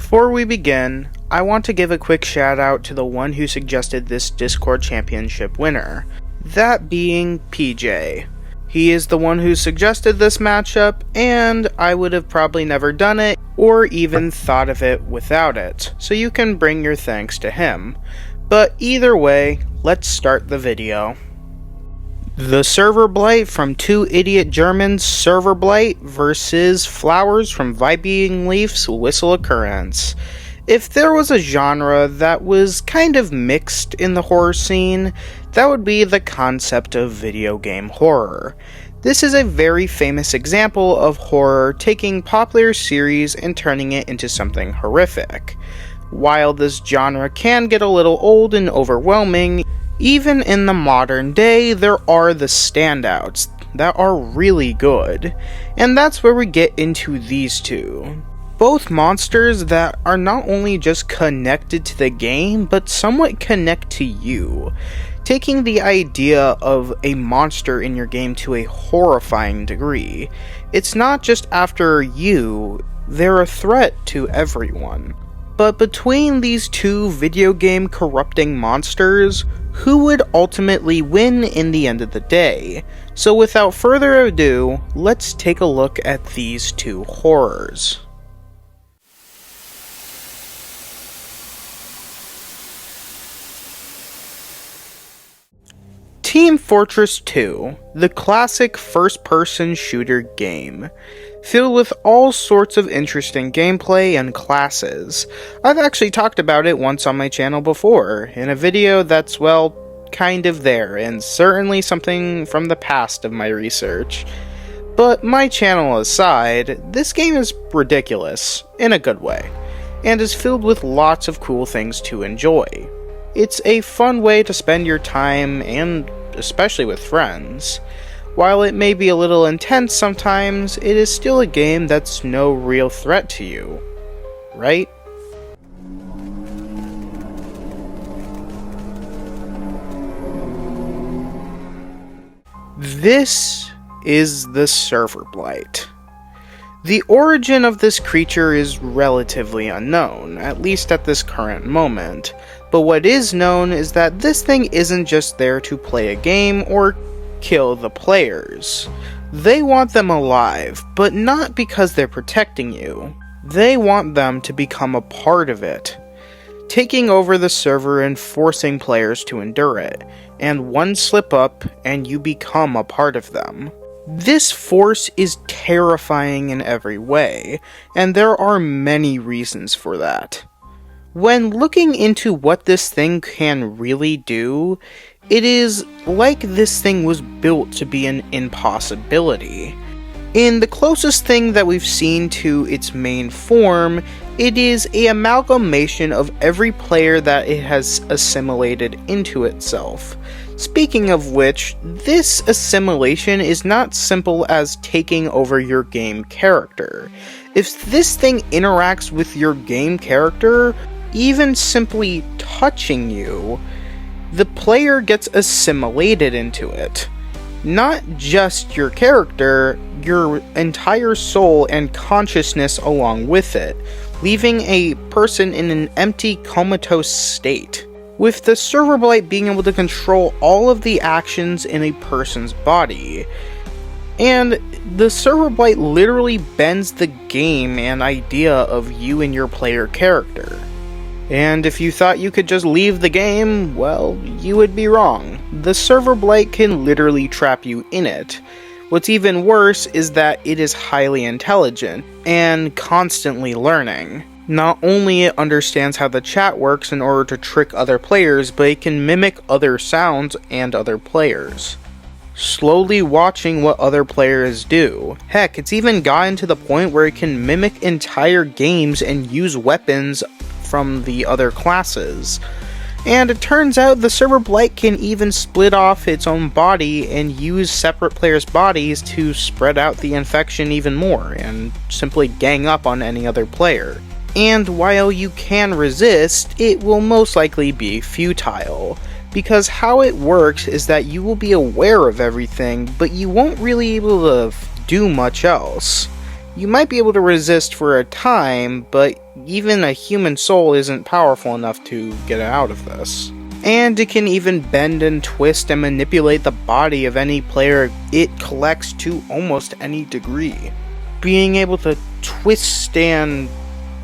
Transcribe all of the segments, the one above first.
Before we begin, I want to give a quick shout out to the one who suggested this Discord Championship winner, that being PJ. He is the one who suggested this matchup, and I would have probably never done it, or even thought of it without it, so you can bring your thanks to him. But either way, let's start the video. The Serverblight from two idiot Germans, Serverblight versus Flowers from Vibing Leaf's Whistle Occurrence. If there was a genre that was kind of mixed in the horror scene, that would be the concept of video game horror. This is a very famous example of horror taking popular series and turning it into something horrific. While this genre can get a little old and overwhelming, even in the modern day, there are the standouts that are really good, and that's where we get into these two. Both monsters that are not only just connected to the game, but somewhat connect to you, taking the idea of a monster in your game to a horrifying degree. It's not just after you, they're a threat to everyone. But between these two video game corrupting monsters, who would ultimately win in the end of the day? So without further ado, let's take a look at these two horrors. Team Fortress 2, the classic first-person shooter game, filled with all sorts of interesting gameplay and classes. I've actually talked about it once on my channel before, in a video that's, well, kind of there, and certainly something from the past of my research. But my channel aside, this game is ridiculous, in a good way, and is filled with lots of cool things to enjoy. It's a fun way to spend your time, and especially with friends. While it may be a little intense sometimes, it is still a game that's no real threat to you, right? This is the Serverblight. The origin of this creature is relatively unknown, at least at this current moment, but what is known is that this thing isn't just there to play a game or kill the players. They want them alive, but not because they're protecting you. They want them to become a part of it, taking over the server and forcing players to endure it, and one slip up and you become a part of them. This force is terrifying in every way, and there are many reasons for that. When looking into what this thing can really do, it is like this thing was built to be an impossibility. In the closest thing that we've seen to its main form, it is an amalgamation of every player that it has assimilated into itself. Speaking of which, this assimilation is not simple as taking over your game character. If this thing interacts with your game character, even simply touching you, the player gets assimilated into it. Not just your character, your entire soul and consciousness along with it, leaving a person in an empty, comatose state. With the Serverblight being able to control all of the actions in a person's body. And the Serverblight literally bends the game and idea of you and your player character. And if you thought you could just leave the game, well, you would be wrong. The Serverblight can literally trap you in it. What's even worse is that it is highly intelligent and constantly learning. Not only it understands how the chat works in order to trick other players, but it can mimic other sounds and other players, slowly watching what other players do. Heck, it's even gotten to the point where it can mimic entire games and use weapons from the other classes. And it turns out the Serverblight can even split off its own body and use separate players' bodies to spread out the infection even more, and simply gang up on any other player. And while you can resist, it will most likely be futile, because how it works is that you will be aware of everything, but you won't really be able to do much else. You might be able to resist for a time, but even a human soul isn't powerful enough to get out of this. And it can even bend and twist and manipulate the body of any player it collects to almost any degree. Being able to twist and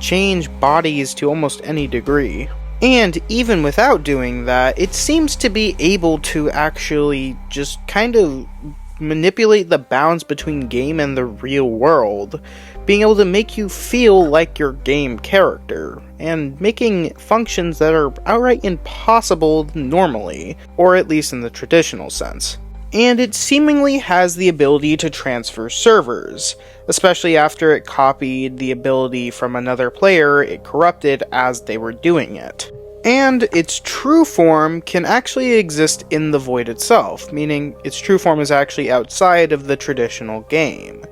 change bodies to almost any degree. And even without doing that, it seems to be able to actually just kind of manipulate the bounds between game and the real world, being able to make you feel like your game character, and making functions that are outright impossible normally, or at least in the traditional sense. And it seemingly has the ability to transfer servers, especially after it copied the ability from another player it corrupted as they were doing it. And its true form can actually exist in the void itself, meaning its true form is actually outside of the traditional game,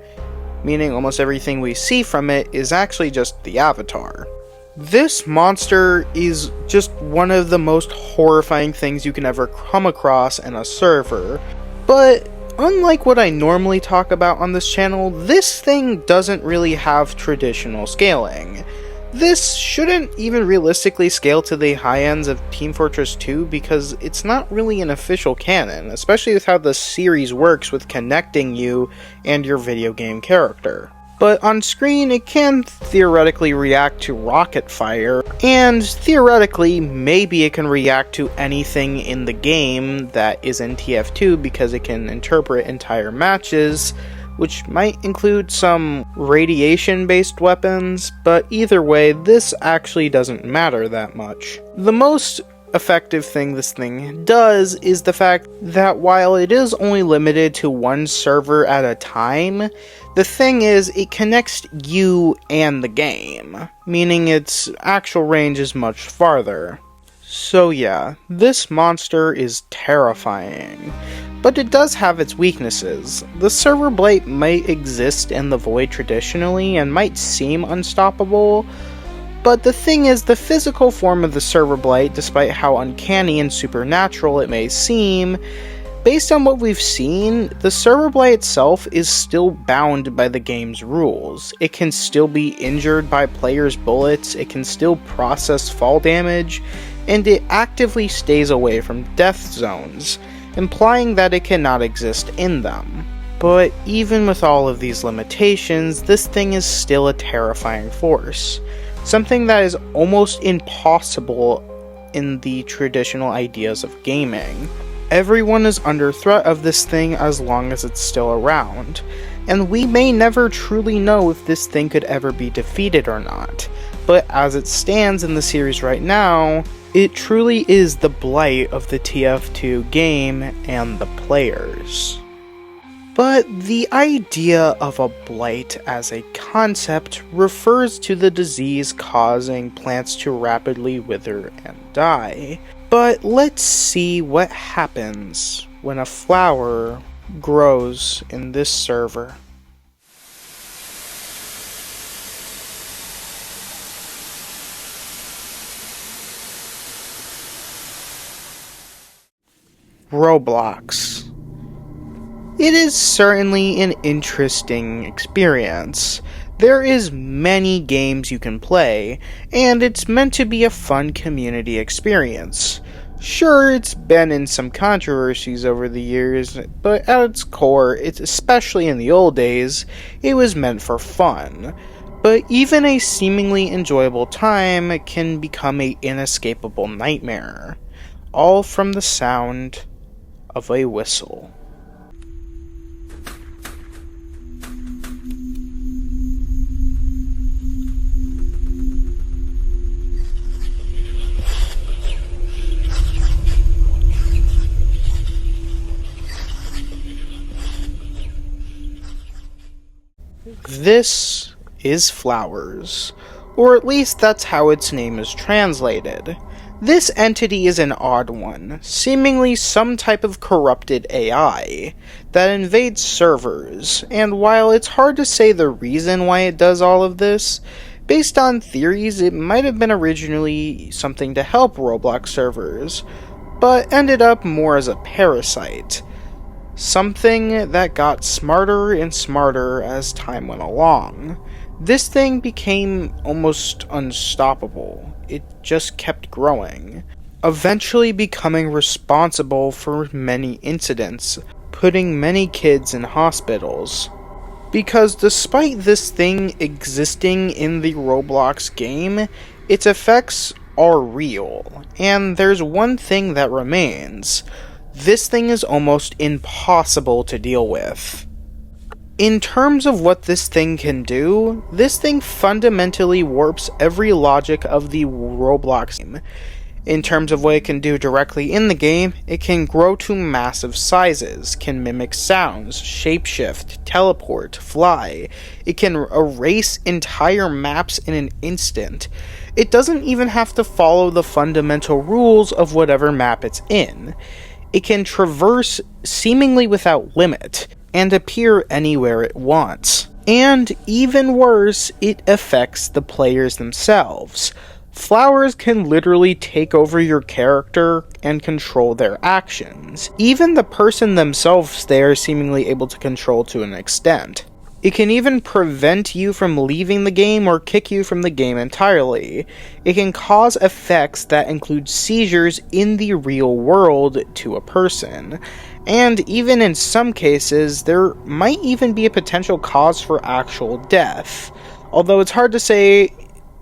meaning almost everything we see from it is actually just the avatar. This monster is just one of the most horrifying things you can ever come across in a server, but unlike what I normally talk about on this channel, this thing doesn't really have traditional scaling. This shouldn't even realistically scale to the high ends of Team Fortress 2 because it's not really an official canon, especially with how the series works with connecting you and your video game character. But on screen, it can theoretically react to rocket fire, and theoretically, maybe it can react to anything in the game that is in TF2 because it can interpret entire matches, which might include some radiation-based weapons, but either way, this actually doesn't matter that much. The most effective thing this thing does is the fact that while it is only limited to one server at a time, the thing is it connects you and the game, meaning its actual range is much farther. So yeah, this monster is terrifying, but it does have its weaknesses. The Serverblight might exist in the void traditionally and might seem unstoppable, but the thing is, the physical form of the Serverblight, despite how uncanny and supernatural it may seem, based on what we've seen, the Serverblight itself is still bound by the game's rules. It can still be injured by players' bullets, it can still process fall damage, and it actively stays away from death zones, implying that it cannot exist in them. But even with all of these limitations, this thing is still a terrifying force. Something that is almost impossible in the traditional ideas of gaming. Everyone is under threat of this thing as long as it's still around, and we may never truly know if this thing could ever be defeated or not, but as it stands in the series right now, it truly is the blight of the TF2 game and the players. But the idea of a blight as a concept refers to the disease causing plants to rapidly wither and die. But let's see what happens when a flower grows in this server. Roblox. It is certainly an interesting experience. There is many games you can play, and it's meant to be a fun community experience. Sure, it's been in some controversies over the years, but at its core, especially in the old days, it was meant for fun. But even a seemingly enjoyable time can become an inescapable nightmare, all from the sound of a whistle. This is Flowers, or at least that's how its name is translated. This entity is an odd one, seemingly some type of corrupted AI that invades servers, and while it's hard to say the reason why it does all of this, based on theories it might have been originally something to help Roblox servers, but ended up more as a parasite. something that got smarter and smarter as time went along. This thing became almost unstoppable. It just kept growing, eventually becoming responsible for many incidents, putting many kids in hospitals. Because despite this thing existing in the Roblox game, its effects are real, and there's one thing that remains. This thing is almost impossible to deal with. In terms of what this thing can do, this thing fundamentally warps every logic of the Roblox game. In terms of what it can do directly in the game, it can grow to massive sizes, can mimic sounds, shapeshift, teleport, fly. It can erase entire maps in an instant. It doesn't even have to follow the fundamental rules of whatever map it's in. It can traverse seemingly without limit, and appear anywhere it wants. And even worse, it affects the players themselves. Flowers can literally take over your character and control their actions. Even the person themselves they are seemingly able to control to an extent. It can even prevent you from leaving the game or kick you from the game entirely. It can cause effects that include seizures in the real world to a person. And even in some cases, there might even be a potential cause for actual death. Although it's hard to say,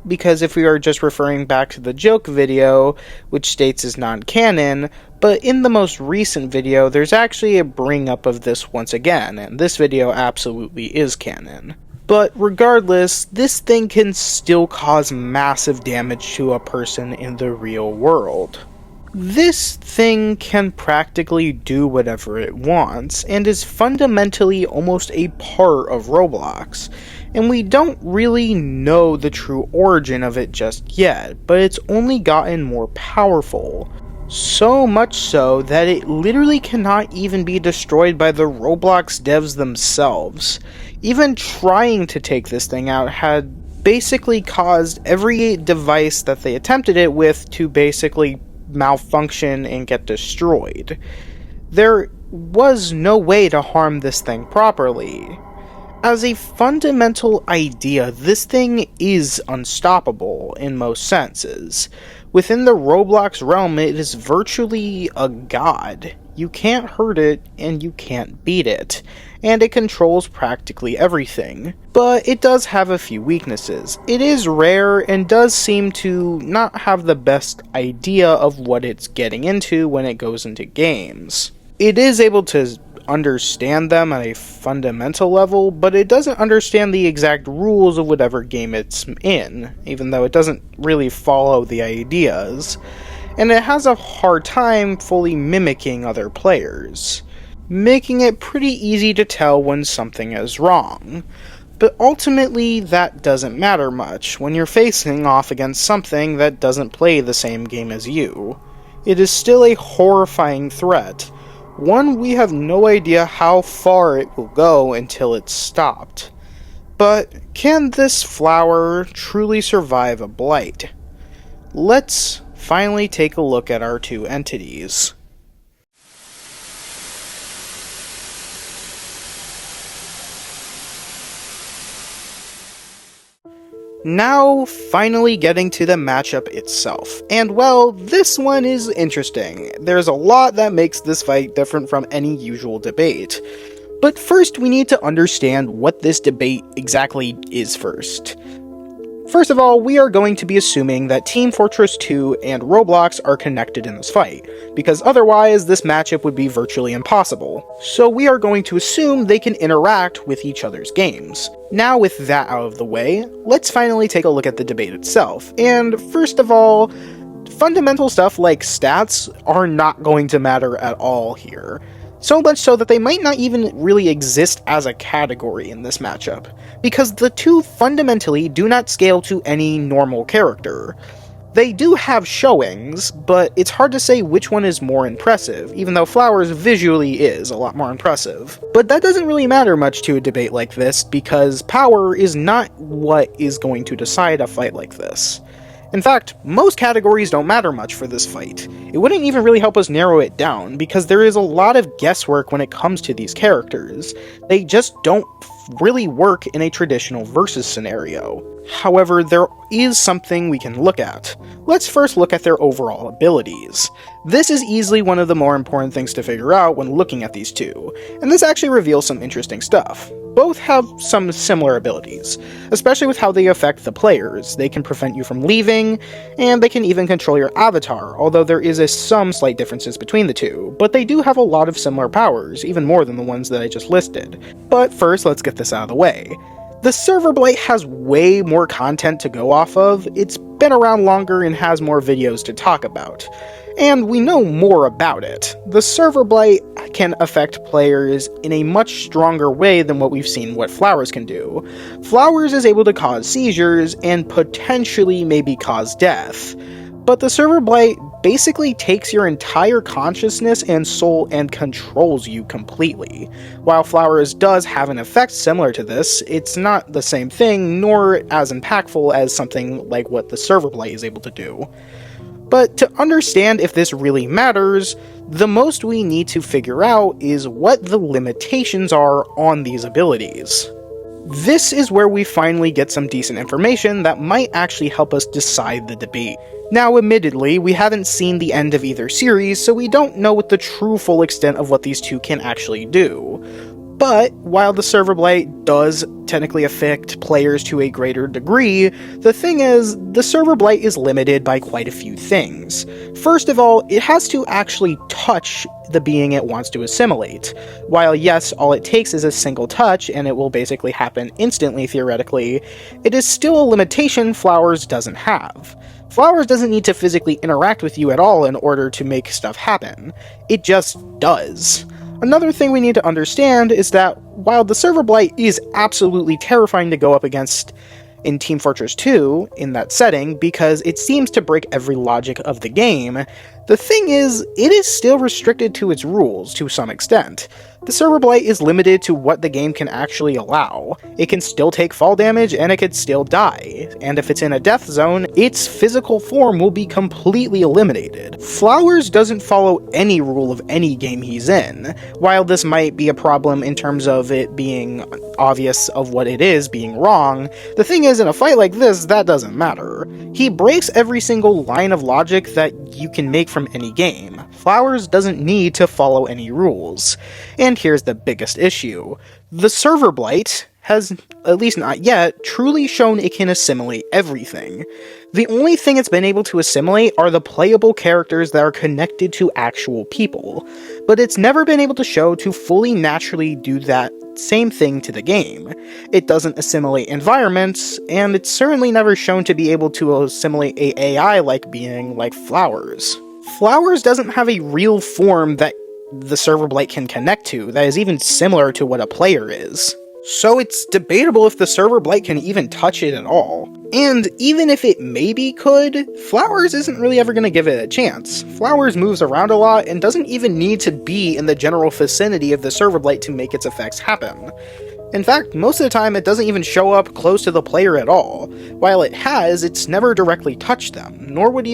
because if we are just referring back to the joke video, which states is non-canon, but in the most recent video, there's actually a bring up of this once again, and this video absolutely is canon. But regardless, this thing can still cause massive damage to a person in the real world. This thing can practically do whatever it wants, and is fundamentally almost a part of Roblox. And we don't really know the true origin of it just yet, but it's only gotten more powerful. So much so that it literally cannot even be destroyed by the Roblox devs themselves. Even trying to take this thing out had basically caused every device that they attempted it with to basically malfunction and get destroyed. There was no way to harm this thing properly. As a fundamental idea, this thing is unstoppable in most senses. Within the Roblox realm, it is virtually a god. You can't hurt it, and you can't beat it, and it controls practically everything. But it does have a few weaknesses. It is rare, and does seem to not have the best idea of what it's getting into when it goes into games. It is able to understand them at a fundamental level, but it doesn't understand the exact rules of whatever game it's in, even though it doesn't really follow the ideas, and it has a hard time fully mimicking other players, making it pretty easy to tell when something is wrong. But ultimately, that doesn't matter much when you're facing off against something that doesn't play the same game as you. It is still a horrifying threat. One, we have no idea how far it will go until it's stopped. But can this flower truly survive a blight? Let's finally take a look at our two entities. Now, finally getting to the matchup itself. And well, this one is interesting. There's a lot that makes this fight different from any usual debate. But first, we need to understand what this debate exactly is first. First of all, we are going to be assuming that Team Fortress 2 and Roblox are connected in this fight, because otherwise this matchup would be virtually impossible. So we are going to assume they can interact with each other's games. Now with that out of the way, let's finally take a look at the debate itself. And first of all, fundamental stuff like stats are not going to matter at all here. So much so that they might not even really exist as a category in this matchup, because the two fundamentally do not scale to any normal character. They do have showings, but it's hard to say which one is more impressive, even though Flowers visually is a lot more impressive. But that doesn't really matter much to a debate like this, because power is not what is going to decide a fight like this. In fact, most categories don't matter much for this fight. It wouldn't even really help us narrow it down, because there is a lot of guesswork when it comes to these characters. They just don't really work in a traditional versus scenario. However, there is something we can look at. Let's first look at their overall abilities. This is easily one of the more important things to figure out when looking at these two, and this actually reveals some interesting stuff. Both have some similar abilities, especially with how they affect the players. They can prevent you from leaving, and they can even control your avatar, although there is some slight differences between the two, but they do have a lot of similar powers, even more than the ones that I just listed. But first, let's get this out of the way. The Serverblight has way more content to go off of, it's been around longer and has more videos to talk about. And we know more about it. The Serverblight can affect players in a much stronger way than what we've seen what Flowers can do. Flowers is able to cause seizures and potentially maybe cause death. But the Serverblight basically takes your entire consciousness and soul and controls you completely. While Flowers does have an effect similar to this, it's not the same thing, nor as impactful as something like what the Serverblight is able to do. But to understand if this really matters, the most we need to figure out is what the limitations are on these abilities. This is where we finally get some decent information that might actually help us decide the debate. Now, admittedly, we haven't seen the end of either series, so we don't know what the true full extent of what these two can actually do. But, while the Serverblight does technically affect players to a greater degree, the thing is, the Serverblight is limited by quite a few things. First of all, it has to actually touch the being it wants to assimilate. While yes, all it takes is a single touch, and it will basically happen instantly theoretically, it is still a limitation Flowers doesn't have. Flowers doesn't need to physically interact with you at all in order to make stuff happen. It just does. Another thing we need to understand is that while the Serverblight is absolutely terrifying to go up against in Team Fortress 2 in that setting because it seems to break every logic of the game, the thing is, it is still restricted to its rules to some extent. The Serverblight is limited to what the game can actually allow. It can still take fall damage and it could still die, and if it's in a death zone, its physical form will be completely eliminated. Flowers doesn't follow any rule of any game he's in. While this might be a problem in terms of it being obvious of what it is being wrong, the thing is, in a fight like this, that doesn't matter. He breaks every single line of logic that you can make from any game. Flowers doesn't need to follow any rules. And here's the biggest issue. The Serverblight has, at least not yet, truly shown it can assimilate everything. The only thing it's been able to assimilate are the playable characters that are connected to actual people, but it's never been able to show to fully naturally do that same thing to the game. It doesn't assimilate environments, and it's certainly never shown to be able to assimilate a AI-like being like Flowers. Flowers doesn't have a real form that the Serverblight can connect to that is even similar to what a player is. So it's debatable if the Serverblight can even touch it at all. And even if it maybe could, Flowers isn't really ever going to give it a chance. Flowers moves around a lot and doesn't even need to be in the general vicinity of the Serverblight to make its effects happen. In fact, most of the time it doesn't even show up close to the player at all. While it has, it's never directly touched them, nor would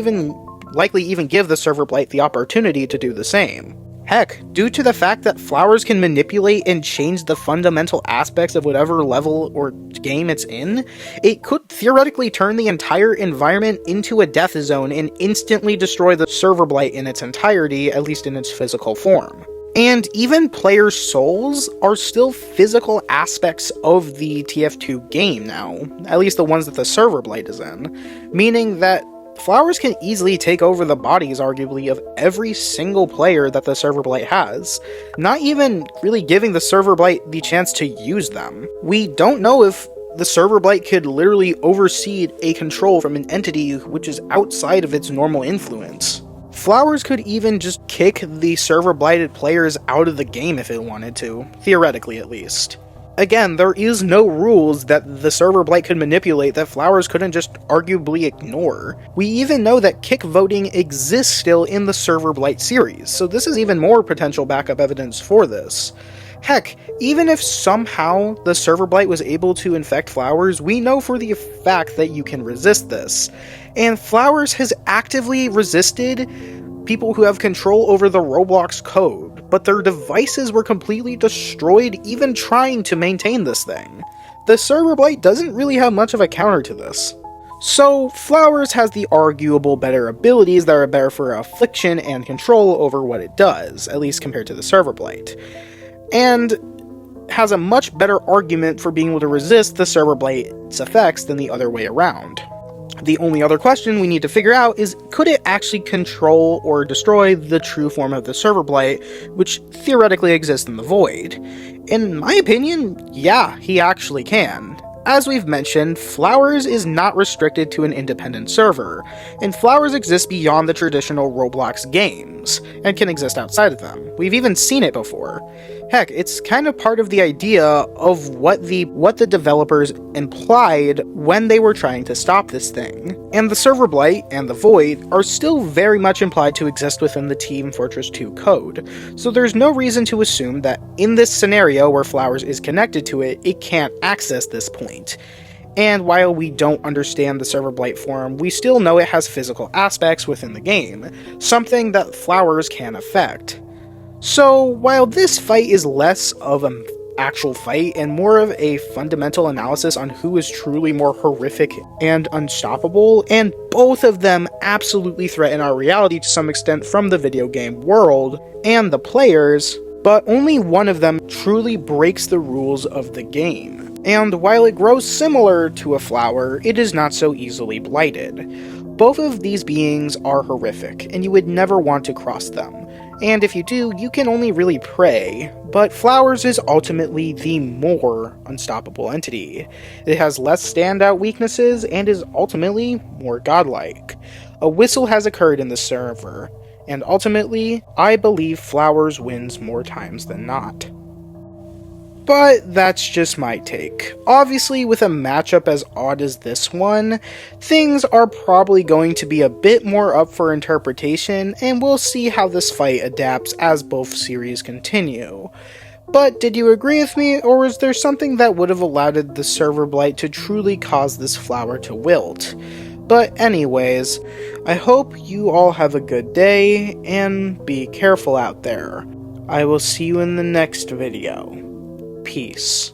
likely even give the Serverblight the opportunity to do the same. Heck, due to the fact that Flowers can manipulate and change the fundamental aspects of whatever level or game it's in, it could theoretically turn the entire environment into a death zone and instantly destroy the Serverblight in its entirety, at least in its physical form. And even players' souls are still physical aspects of the TF2 game now, at least the ones that the Serverblight is in, meaning that Flowers can easily take over the bodies, arguably, of every single player that the Serverblight has, not even really giving the Serverblight the chance to use them. We don't know if the Serverblight could literally oversee a control from an entity which is outside of its normal influence. Flowers could even just kick the Serverblighted players out of the game if it wanted to, theoretically at least. Again, there is no rules that the Serverblight could manipulate that Flowers couldn't just arguably ignore. We even know that kick voting exists still in the Serverblight series, so this is even more potential backup evidence for this. Heck, even if somehow the Serverblight was able to infect Flowers, we know for the fact that you can resist this. And Flowers has actively resisted people who have control over the Roblox code, but their devices were completely destroyed even trying to maintain this thing. The Serverblight doesn't really have much of a counter to this. So, Flowers has the arguable better abilities that are better for affliction and control over what it does, at least compared to the Serverblight, and has a much better argument for being able to resist the Serverblight's effects than the other way around. The only other question we need to figure out is, could it actually control or destroy the true form of the Serverblight, which theoretically exists in the Void? In my opinion, yeah, he actually can. As we've mentioned, Flowers is not restricted to an independent server, and Flowers exists beyond the traditional Roblox games, and can exist outside of them. We've even seen it before. Heck, it's kind of part of the idea of what the developers implied when they were trying to stop this thing. And the Serverblight and the Void are still very much implied to exist within the Team Fortress 2 code, so there's no reason to assume that in this scenario where Flowers is connected to it, it can't access this point. And while we don't understand the Serverblight form, we still know it has physical aspects within the game, something that Flowers can affect. So, while this fight is less of an actual fight and more of a fundamental analysis on who is truly more horrific and unstoppable, and both of them absolutely threaten our reality to some extent from the video game world and the players, but only one of them truly breaks the rules of the game. And while it grows similar to a flower, it is not so easily blighted. Both of these beings are horrific, and you would never want to cross them. And if you do, you can only really pray, but Flowers is ultimately the more unstoppable entity. It has less standout weaknesses, and is ultimately more godlike. A whistle has occurred in the server, and ultimately, I believe Flowers wins more times than not. But that's just my take. Obviously, with a matchup as odd as this one, things are probably going to be a bit more up for interpretation, and we'll see how this fight adapts as both series continue. But did you agree with me, or is there something that would have allowed the Serverblight to truly cause this flower to wilt? But anyways, I hope you all have a good day, and be careful out there. I will see you in the next video. Peace.